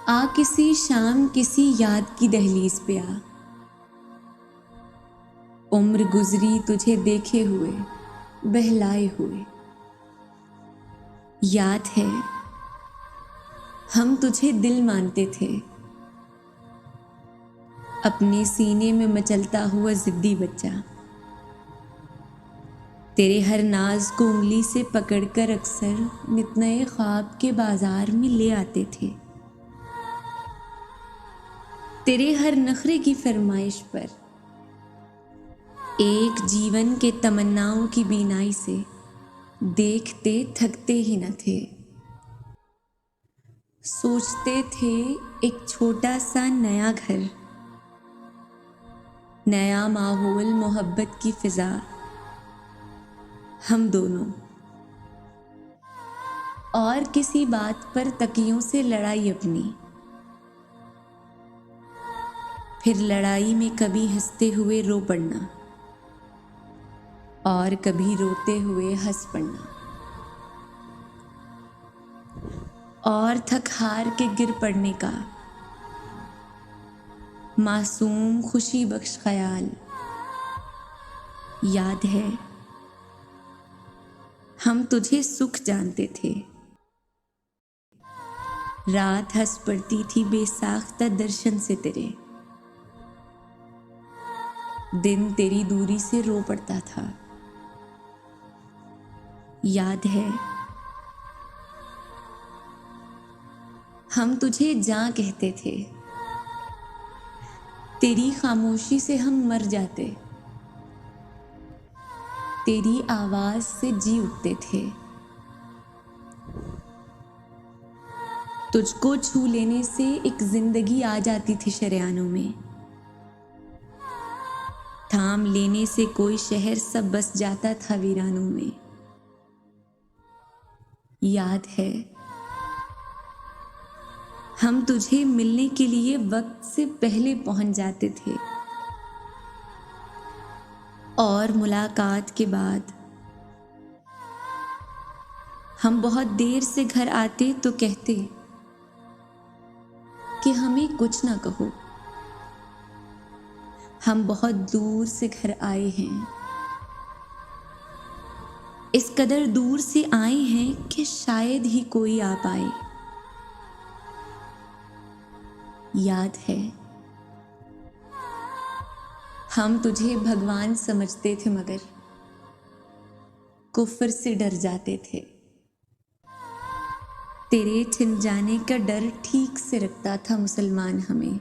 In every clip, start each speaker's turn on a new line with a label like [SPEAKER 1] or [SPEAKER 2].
[SPEAKER 1] आ किसी शाम किसी याद की दहलीज पे आ। उम्र गुजरी तुझे देखे हुए, बहलाए हुए। याद है हम तुझे दिल मानते थे, अपने सीने में मचलता हुआ जिद्दी बच्चा। तेरे हर नाज को उंगली से पकड़कर अक्सर नित नए ख्वाब के बाजार में ले आते थे। तेरे हर नखरे की फरमाइश पर एक जीवन के तमन्नाओं की बीनाई से देखते थकते ही न थे। सोचते थे एक छोटा सा नया घर, नया माहौल, मोहब्बत की फिजा, हम दोनों। और किसी बात पर तकियों से लड़ाई अपनी, फिर लड़ाई में कभी हंसते हुए रो पड़ना और कभी रोते हुए हंस पड़ना, और थक हार के गिर पड़ने का मासूम खुशी बख्श ख्याल याद है। हम तुझे सुख जानते थे, रात हंस पड़ती थी बेसाख्ता दर्शन से तेरे, दिन तेरी दूरी से रो पड़ता था। याद है हम तुझे जां कहते थे, तेरी खामोशी से हम मर जाते, तेरी आवाज से जी उठते थे। तुझको छू लेने से एक जिंदगी आ जाती थी शरेआनों में, थाम लेने से कोई शहर सब बस जाता था वीरानों में। याद है हम तुझे मिलने के लिए वक्त से पहले पहुंच जाते थे, और मुलाकात के बाद हम बहुत देर से घर आते तो कहते कि हमें कुछ ना कहो, हम बहुत दूर से घर आए हैं, इस कदर दूर से आए हैं कि शायद ही कोई आ पाए। याद है हम तुझे भगवान समझते थे मगर कुफ्र से डर जाते थे। तेरे छिन जाने का डर ठीक से रखता था मुसलमान हमें।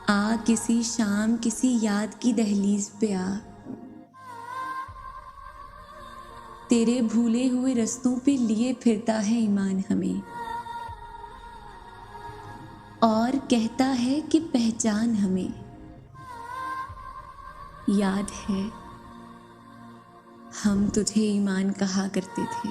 [SPEAKER 1] आ किसी शाम किसी याद की दहलीज पे आ, तेरे भूले हुए रस्तों पे लिए फिरता है ईमान हमें, और कहता है कि पहचान हमें। याद है हम तुझे ईमान कहा करते थे।